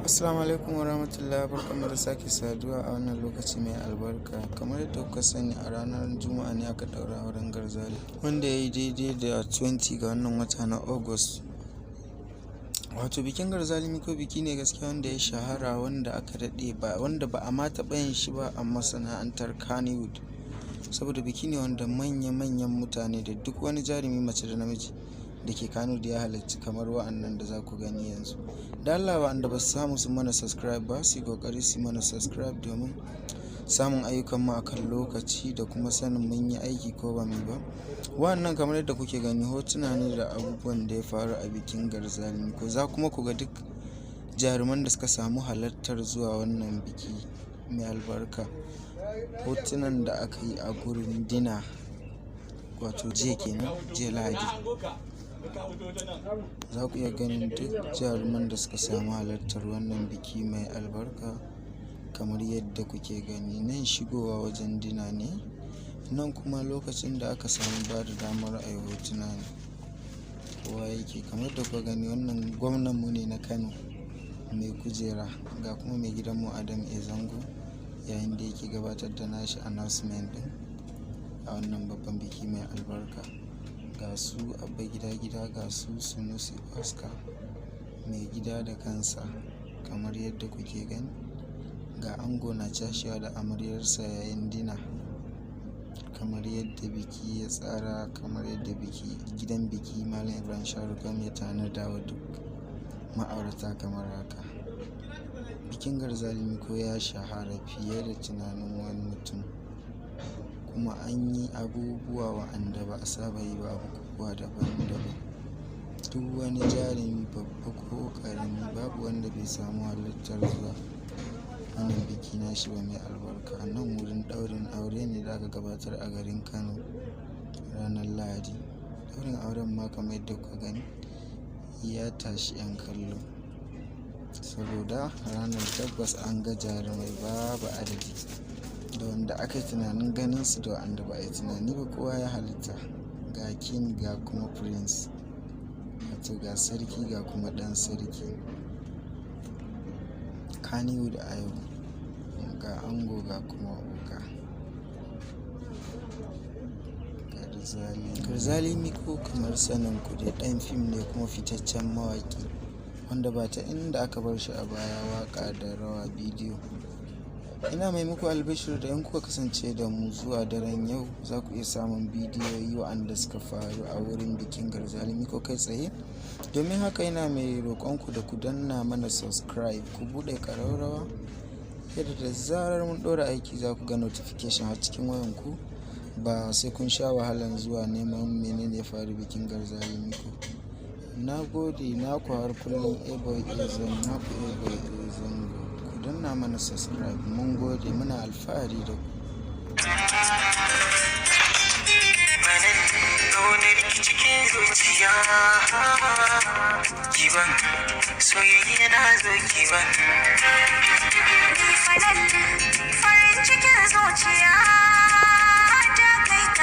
Assalamu alaikum wa rahmatullahi, barkanmu da sake saduwa a wannan lokaci mai albarka. Kamar yadda kuka sani, a ranar Juma'a ne aka ɗaura auren Garzali, wanda ya yi daidai da 20 ga wannan wata na August. Wato bikin Garzali ko biki ne gaskiya wanda ya shahara, wanda aka daɗe wanda ba a ma taɓa yin shi ba a masana'antar Kannywood, saboda biki ne wanda manya-manyan mutane da duk wani jarumi mace da namiji da ke Kannywood ya halarci, kamar wa'annan da za ku gani yanzu. Da Allah wa'anda ba su samu su mana subscribe ba, su yi kokari su mana subscribe domin samun ayyukan mu akan lokaci da kuma sanin mun yi aiki ko ba mu ba. Wa'annan kamar yadda kuke gani hotuna ne da abubuwan da ya faru a bikin Garzali, ko za kuma ku ga duk jaruman da suka samu halartar zuwa wannan biki mai albarka. Hotunan da aka yi a gurin dina, wato jiya kenan, jiya Lahadi. Za ku iya ganin duk jaruman da suka samu halartar wannan biki mai albarka kamar yadda kuke gani. Nan shigowa wajen dina ne, nan kuma lokacin da aka samu ba da damar a yi hotuna ne kowa yake. Kamar da kuka gani, wannan gwamnanmu ne na Kano mai kujera, ga kuma mai gidanmu Adam A. Zango yayin da yake gabatar da nashi announcement din a wannan babban biki mai albarka. Ga su Abba Gida, ga su Sunusi Oscar, mai gida da kansa kamar yadda kuke gani. Ga ango na cashewa da amaryarsa yayin dina, kamar yadda biki ya tsara, kamar yadda gidan biki Malam Ibrahim Sharukam ya tanada wa duk ma'aurata kamar haka. Bikin Garzali ko ya shahara fiye da tunanin wani mutum, kuma an yi abubuwa wa'anda ba a saba yi ba, abubuwa daban-daban. Duk wani jarumi babba ko ƙarami babu wanda bai samu halartar zuwa wannan biki nashi ba mai albarka. Nan wurin ɗaurin aure ne da aka gabatar a garin Kano ranar Lahadi. Ɗaurin auren ma kamar yadda kuka gani ya tashi 'yan kallo, saboda ranar tabbas an ga jarumai babu adadi, da wanda aka yi tunanin ganin su da wanda ba a yi tunani ba kowa ya halitta. Ga king ga kuma prince, wato ga sarki ga kuma ɗan sarki. Kannywood a yau, ga ango ga kuma oga. Garzali Miko, kamar sanin ku dai, ɗan fim ne kuma fitaccen mawaƙi wanda ba ta inda aka bar shi a baya, waƙa da rawa bidiyo. Ina mai muku albishir da in kuka kasance da mu zuwa daren yau za ku iya samun bidiyoyi wa'anda suka faru a wurin bikin Garzali Miko kai tsaye. Domin haka ina mai roƙonku da ku danna mana subscribe, ku buɗe ƙararrawa yadda da zarar mun ɗora aiki za ku ga notification a cikin wayanku, ba sai kun sha wahalan zuwa neman menene ya faru bikin Garzali Miko. Na gode, naku har kullum A-Boy Ezone, naku A-Boy Ezone. Ku danna mana subscribe, mun gode, muna alfahari da ku. Soyayya na zo kiban farin cikin zuciya.